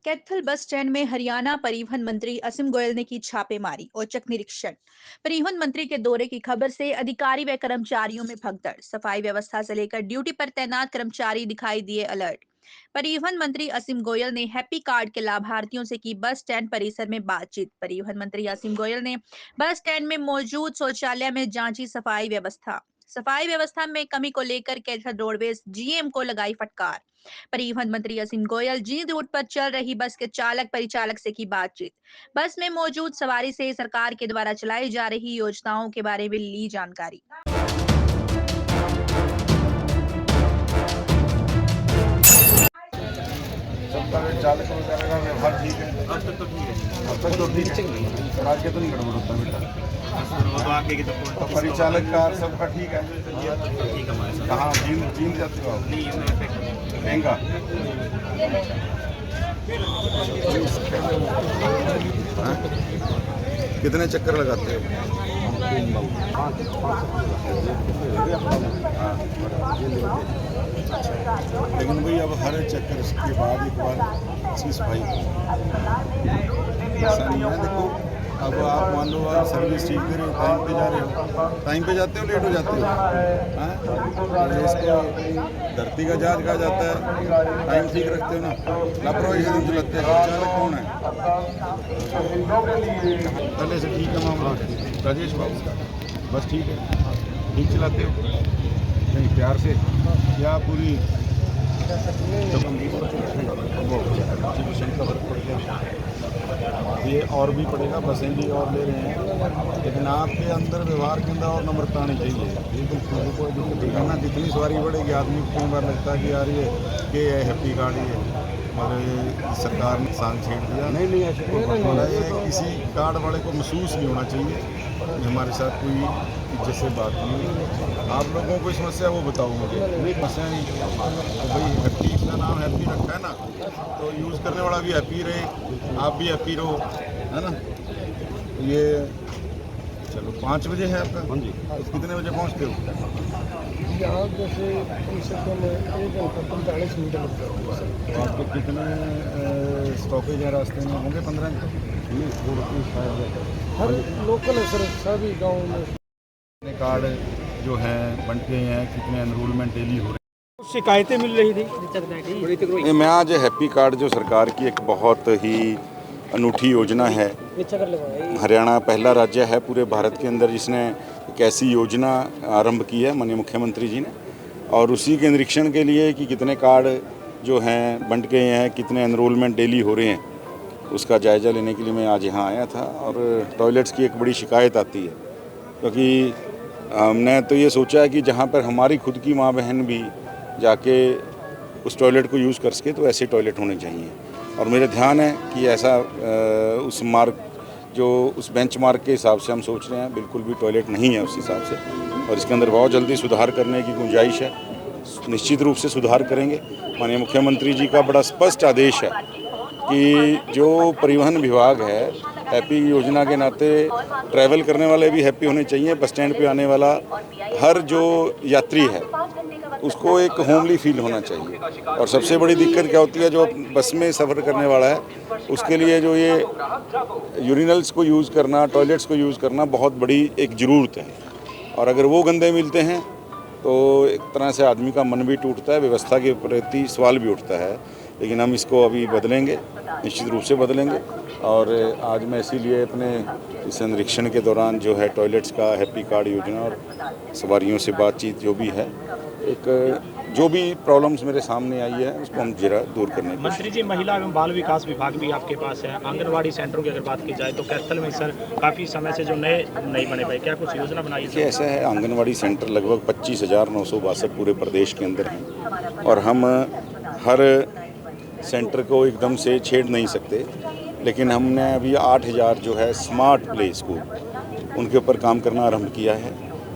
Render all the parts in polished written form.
Kaithal bus stand में हरियाणा परिवहन मंत्री असीम गोयल ने की छापेमारी औचक निरीक्षण। परिवहन मंत्री के दौरे की खबर से अधिकारी व कर्मचारियों में भगदड़। सफाई व्यवस्था से लेकर ड्यूटी पर तैनात कर्मचारी दिखाई दिए अलर्ट। परिवहन मंत्री असीम गोयल ने हैप्पी कार्ड के लाभार्थियों से की बस स्टैंड परिसर में बातचीत। परिवहन मंत्री असीम गोयल ने बस स्टैंड में मौजूद शौचालय में जांची सफाई व्यवस्था में कमी को लेकर कैथल रोडवेज जीएम को लगाई फटकार। परिवहन मंत्री असीम गोयल जींद रूट पर चल रही बस के चालक परिचालक से की बातचीत। बस में मौजूद सवारी से सरकार के द्वारा चलाई जा रही योजनाओं के बारे में ली जानकारी। सब चालक वगैरह का व्यवहार ठीक है। अब तक तो ठीक है। अब तक तो ठीक है। आगे तो नहीं गड़बड़ होता बेटा। वो तो आगे की तो तो परिचालक का सबका ठीक है। ठीक है हमारे साथ। कहाँ जींद जाते हो आप? नहीं मैं महंगा कितने चक्कर लगाते हो? लेकिन भाई अब हर चक्कर के बाद एक बार इसकी सफाई ऐसा नहीं है। देखो अब आप मान लो आप सर्विस ठीक दे रहे हो, टाइम पे जा रहे हो, टाइम पे जाते हो लेट हो जाते हो। हाँ इसको धरती का जहाज कहा जाता है, टाइम ठीक रखते हो ना, लापरवाही से दिन चलाते हैं। चालक कौन है? पहले से ठीक है मामला। राजेश बाबू का बस ठीक है, ठीक चलाते हो नहीं प्यार से या पूरी ये और भी पड़ेगा, बसें भी और ले रहे हैं, लेकिन आपके अंदर व्यवहार के अंदर और नम्रता आनी चाहिए। बिल्कुल कोई दिक्कत नहीं है ना। जितनी सवारी बढ़ेगी आदमी को कई बार लगता है कि यार ये कि हैप्पी गाड़ी है और ये सरकार ने सांग छेड़ दिया। नहीं ऐसे ये किसी कार्ड वाले को महसूस नहीं होना चाहिए कि हमारे साथ कोई इज्जत से बात नहीं। आप लोगों को समस्या वो बताओ मुझे, समस्या नहीं तो भाई हैप्पी का नाम हैप्पी रखा है ना, तो यूज़ करने वाला भी हैप्पी रहे, आप भी हैप्पी रहो, है ना। ये चलो 5 बजे है आपका। हाँ जी। तो कितने बजे पहुंचते हो? यहाँ जैसे कम से कम 1 घंटा 45 मिनट लगता है। तो आपके कितने स्टॉपेज हैं रास्ते में? होंगे 15 हर लोकल है सर, सभी गाँव में। कितने कार्ड जो हैं बनते हैं, कितने एनरोलमेंट डेली हो रहे हैं? शिकायतें मिल रही थी। नहीं, मैं आज हैप्पी कार्ड जो सरकार की एक बहुत ही अनूठी योजना है, हरियाणा पहला राज्य है पूरे भारत के अंदर जिसने एक ऐसी योजना आरंभ की है माननीय मुख्यमंत्री जी ने, और उसी के निरीक्षण के लिए कि कितने कार्ड जो हैं बंट गए हैं, कितने एनरोलमेंट डेली हो रहे हैं, उसका जायज़ा लेने के लिए मैं आज यहाँ आया था। और टॉयलेट्स की एक बड़ी शिकायत आती है, क्योंकि हमने तो ये सोचा है कि जहाँ पर हमारी खुद की माँ बहन भी जाके उस टॉयलेट को यूज़ कर सके तो ऐसे टॉयलेट होने चाहिए। और मेरे ध्यान है कि ऐसा उस मार्ग जो उस बेंच मार्क के हिसाब से हम सोच रहे हैं बिल्कुल भी टॉयलेट नहीं है उस हिसाब से, और इसके अंदर बहुत जल्दी सुधार करने की गुंजाइश है। निश्चित रूप से सुधार करेंगे। माननीय मुख्यमंत्री जी का बड़ा स्पष्ट आदेश है कि जो परिवहन विभाग है, हैप्पी योजना के नाते ट्रैवल करने वाले भी हैप्पी होने चाहिए। बस स्टैंड पे आने वाला हर जो यात्री है उसको एक होमली फील होना चाहिए। और सबसे बड़ी दिक्कत क्या होती है, जो बस में सफ़र करने वाला है उसके लिए जो ये यूरिनल्स को यूज़ करना, टॉयलेट्स को यूज़ करना बहुत बड़ी एक ज़रूरत है। और अगर वो गंदे मिलते हैं तो एक तरह से आदमी का मन भी टूटता है, व्यवस्था के प्रति सवाल भी उठता है। लेकिन हम इसको अभी बदलेंगे, निश्चित रूप से बदलेंगे। और आज मैं इसीलिए अपने इस निरीक्षण के दौरान जो है टॉयलेट्स का हैप्पी कार्ड योजना और सवारियों से बातचीत जो भी है, एक जो भी प्रॉब्लम्स मेरे सामने आई है उसको हम जरा दूर करने की। मंत्री जी, महिला एवं बाल विकास विभाग भी आपके पास है। आंगनवाड़ी सेंटरों की अगर बात की जाए तो कैथल में सर काफ़ी समय से जो नए नहीं बने पाए, क्या कुछ योजना बनाई है? ऐसा है, आंगनवाड़ी सेंटर लगभग 25,962 पूरे प्रदेश के अंदर हैं, और हम हर सेंटर को एकदम से छेड़ नहीं सकते, लेकिन हमने अभी 8,000 जो है स्मार्ट प्लेस को उनके ऊपर काम करना आरंभ किया है।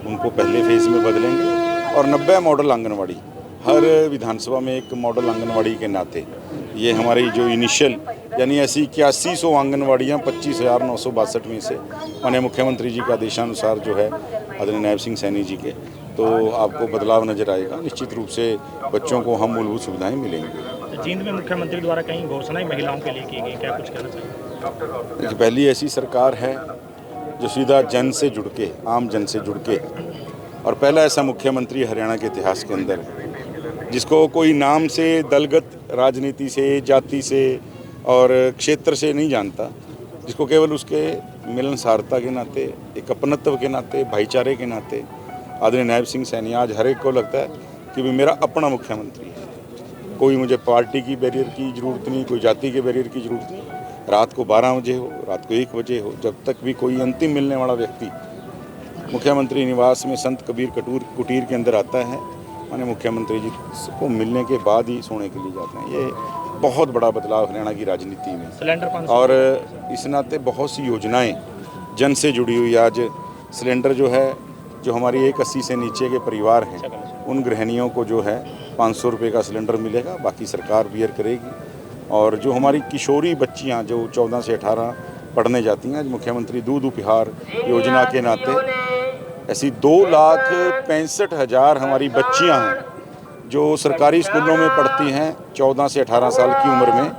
उनको पहले फेज़ में बदलेंगे और 90 मॉडल आंगनवाड़ी हर विधानसभा में एक मॉडल आंगनवाड़ी के नाते ये हमारी जो इनिशियल यानी ऐसी 8100 आंगनवाड़ियाँ 25,962 में से माननीय मुख्यमंत्री जी का आदेशानुसार जो है आदरणीय नायब सिंह सैनी जी के, तो आपको बदलाव नज़र आएगा। निश्चित रूप से बच्चों को हम मूलभूत सुविधाएं मिलेंगी। जींद में मुख्यमंत्री द्वारा कई घोषणाएं महिलाओं के लिए की गई, क्या कुछ कहना चाहिए? देखिए, पहली ऐसी सरकार है जो सीधा जन से जुड़ के, आम जन से जुड़ के, और पहला ऐसा मुख्यमंत्री हरियाणा के इतिहास के अंदर जिसको कोई नाम से, दलगत राजनीति से, जाति से और क्षेत्र से नहीं जानता, जिसको केवल उसके मिलनसारता के नाते, एक अपनत्व के नाते, भाईचारे के नाते आदरणीय नायब सिंह सैनी आज हर एक को लगता है कि भी मेरा अपना मुख्यमंत्री है। कोई मुझे पार्टी की बैरियर की ज़रूरत नहीं, कोई जाति के बैरियर की ज़रूरत नहीं। रात को 12 बजे हो, रात को 1 बजे हो, जब तक भी कोई अंतिम मिलने वाला व्यक्ति मुख्यमंत्री निवास में संत कबीर कुटीर के अंदर आता है, माननीय मुख्यमंत्री जी को मिलने के बाद ही सोने के लिए जाते हैं। ये बहुत बड़ा बदलाव हरियाणा की राजनीति में, सिलेंडर और इस नाते बहुत सी योजनाएं जन से जुड़ी हुई। आज सिलेंडर जो है, जो हमारी 180 से नीचे के परिवार हैं, उन गृहिणियों को जो है 500 रुपये का सिलेंडर मिलेगा, बाकी सरकार बियर करेगी। और जो हमारी किशोरी बच्चियां जो 14 से 18 पढ़ने जाती हैं, आज मुख्यमंत्री दूध उपहार योजना के नाते ऐसी 2,65,000 हमारी बच्चियां हैं जो सरकारी स्कूलों में पढ़ती हैं 14 से 18 साल की उम्र में।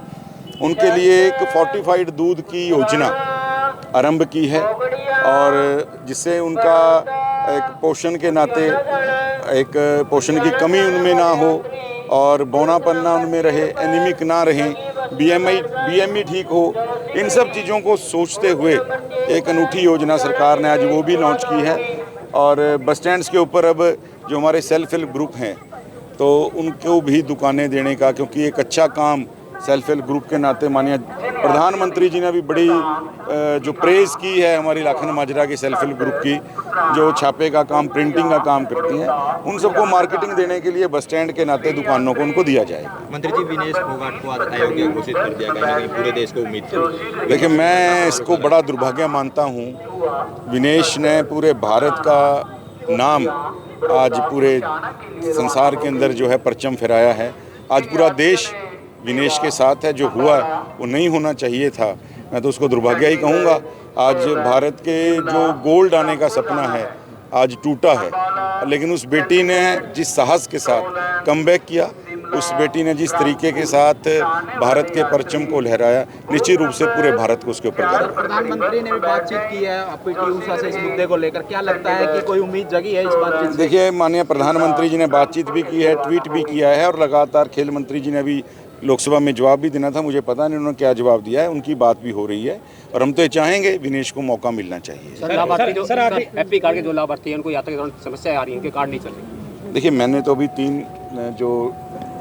उनके लिए एक फोर्टिफाइड दूध की योजना आरंभ की है, और जिससे उनका एक पोषण के नाते एक पोषण की कमी उनमें ना हो और बौनापन ना उनमें रहे, एनीमिक ना रहें, बीएमई ठीक हो। इन सब चीज़ों को सोचते हुए एक अनूठी योजना सरकार ने आज वो भी लॉन्च की है। और बस स्टैंड्स के ऊपर अब जो हमारे सेल्फ हेल्प ग्रुप हैं, तो उनको भी दुकानें देने का, क्योंकि एक अच्छा काम सेल्फ हेल्प ग्रुप के नाते माननीय प्रधानमंत्री जी ने भी बड़ी जो प्रेज़ की है हमारी लाखन माजरा के सेल्फ हेल्प ग्रुप की, जो छापे का काम, प्रिंटिंग का काम करती हैं, उन सबको मार्केटिंग देने के लिए बस स्टैंड के नाते दुकानों को उनको दिया जाएगा। मंत्री जी, विनेश फोगाट को आज अयोग्य घोषित कर दिया गया है, पूरे देश को उम्मीद थी। देखिए, मैं इसको बड़ा दुर्भाग्य मानता हूँ। विनेश ने पूरे भारत का नाम आज पूरे संसार के अंदर जो है परचम फहराया है। आज पूरा देश विनेश के साथ है। जो हुआ वो नहीं होना चाहिए था, मैं तो उसको दुर्भाग्य ही कहूँगा। आज भारत के जो गोल्ड आने का सपना है आज टूटा है, लेकिन उस बेटी ने जिस साहस के साथ कमबैक किया, उस बेटी ने जिस तरीके के साथ भारत के परचम को लहराया, निश्चित रूप से पूरे भारत को उसके ऊपर गर्व है। प्रधानमंत्री ने भी बातचीत की है पीटी ऊषा से इस मुद्दे को लेकर, क्या लगता है कि कोई उम्मीद जगी है इस बातचीत से? देखिए, माननीय प्रधानमंत्री जी ने बातचीत भी की है, ट्वीट भी किया है, और लगातार खेल मंत्री जी ने भी लोकसभा में जवाब भी देना था, मुझे पता नहीं उन्होंने क्या जवाब दिया है। उनकी बात भी हो रही है, और हम तो ये चाहेंगे विनेश को मौका मिलना चाहिए। सर, लाभार्थी जो हैप्पी कार्ड के जो लाभार्थी हैं उनको यात्रा के दौरान समस्याएं आ रही हैं, उनके कार्ड नहीं चल रहे। देखिए, मैंने तो अभी 3 जो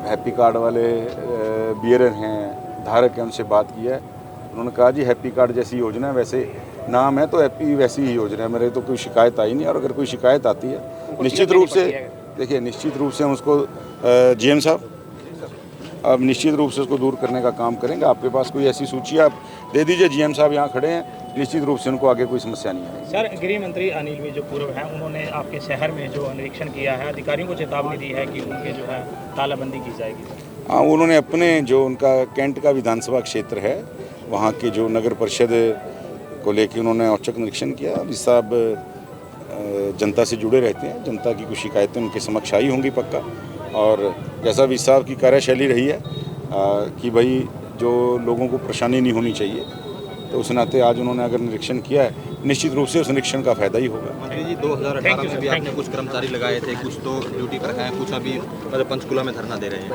हैप्पी कार्ड वाले बियरर हैं, धारक हैं, उनसे बात किया है। उन्होंने कहा जी हैप्पी कार्ड जैसी योजना है, वैसे नाम है तो हैप्पी वैसी ही योजना है, मेरे तो कोई शिकायत आई नहीं। और अगर कोई शिकायत आती है निश्चित रूप से, देखिए निश्चित रूप से हम उसको जीएम साहब अब निश्चित रूप से उसको दूर करने का काम करेंगे। आपके पास कोई ऐसी सूची आप दे दीजिए, जीएम साहब यहाँ खड़े हैं, निश्चित रूप से उनको आगे कोई समस्या नहीं आएगी। सर, गृह मंत्री अनिल विज जो पूर्व हैं, उन्होंने आपके शहर में जो निरीक्षण किया है, अधिकारियों को चेतावनी दी है कि उनके जो है तालाबंदी की जाएगी। हाँ, उन्होंने अपने जो उनका कैंट का विधानसभा क्षेत्र है, वहाँ के जो नगर परिषद को लेकर उन्होंने औचक निरीक्षण किया। विज साहब जनता से जुड़े रहते हैं, जनता की कुछ शिकायतें उनके समक्ष आई होंगी पक्का। और जैसा विज साहब की कार्यशैली रही है कि भाई जो लोगों को परेशानी नहीं होनी चाहिए, तो उस नाते आज उन्होंने अगर निरीक्षण किया है, निश्चित रूप से उस निरीक्षण का फायदा ही होगा। मंत्री जी, 2018 में भी आपने कुछ कर्मचारी लगाए थे, कुछ तो ड्यूटी पर हैं, कुछ अभी पंचकुला में धरना दे रहे हैं,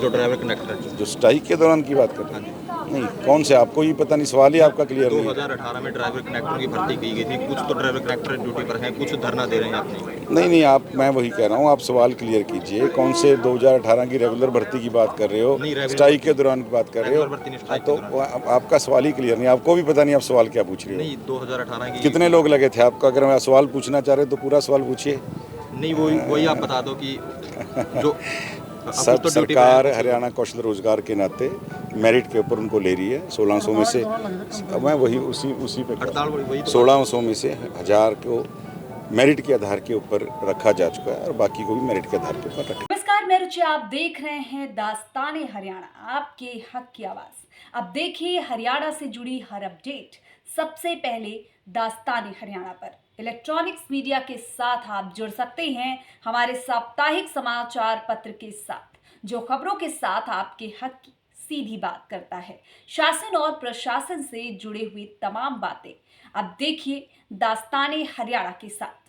जो ड्राइवर कंडक्टर जो स्ट्राइक के दौरान की बात करते हैं, नहीं कौन से, आपको ही पता नहीं, सवाल ही आपका क्लियर नहीं है। 2018 में ड्राइवर कनेक्टर की भर्ती की गई थी, कुछ तो ड्राइवर कनेक्टर ड्यूटी पर हैं, कुछ धरना दे रहे हैं अपनी। नहीं, आप, मैं वही कह रहा हूँ, आप सवाल क्लियर कीजिए, कौन से 2018 की रेगुलर भर्ती की बात कर रहे हो, स्ट्राइक के दौरान की बात कर रहे हो? तो आपका सवाल ही क्लियर नहीं, आपको भी पता नहीं आप सवाल क्या पूछ रहे हो। नहीं, 2018 की कितने लोग लगे थे आपका? अगर मैं सवाल पूछना चाह रहे तो पूरा सवाल पूछिए। नहीं, वही आप बता दो कि जो सब सरकार हरियाणा कौशल रोजगार के नाते मेरिट के ऊपर उनको ले रही है। 1600 में से मैं वही उसी पे 1600 में से 1000 को मेरिट के आधार के ऊपर रखा जा चुका है, और बाकी को भी मेरिट के आधार के ऊपर रखा। नमस्कार, मैं रुचि, आप देख रहे हैं दास्ताने हरियाणा, आपके हक की आवाज। अब देखिए हरियाणा से जुड़ी हर अपडेट सबसे पहले दास्ताने हरियाणा पर। इलेक्ट्रॉनिक्स मीडिया के साथ आप जुड़ सकते हैं हमारे साप्ताहिक समाचार पत्र के साथ। जो खबरों के साथ आपके हक की सीधी बात करता है, शासन और प्रशासन से जुड़े हुए तमाम बातें। अब देखिए दास्ताने हरियाणा के साथ।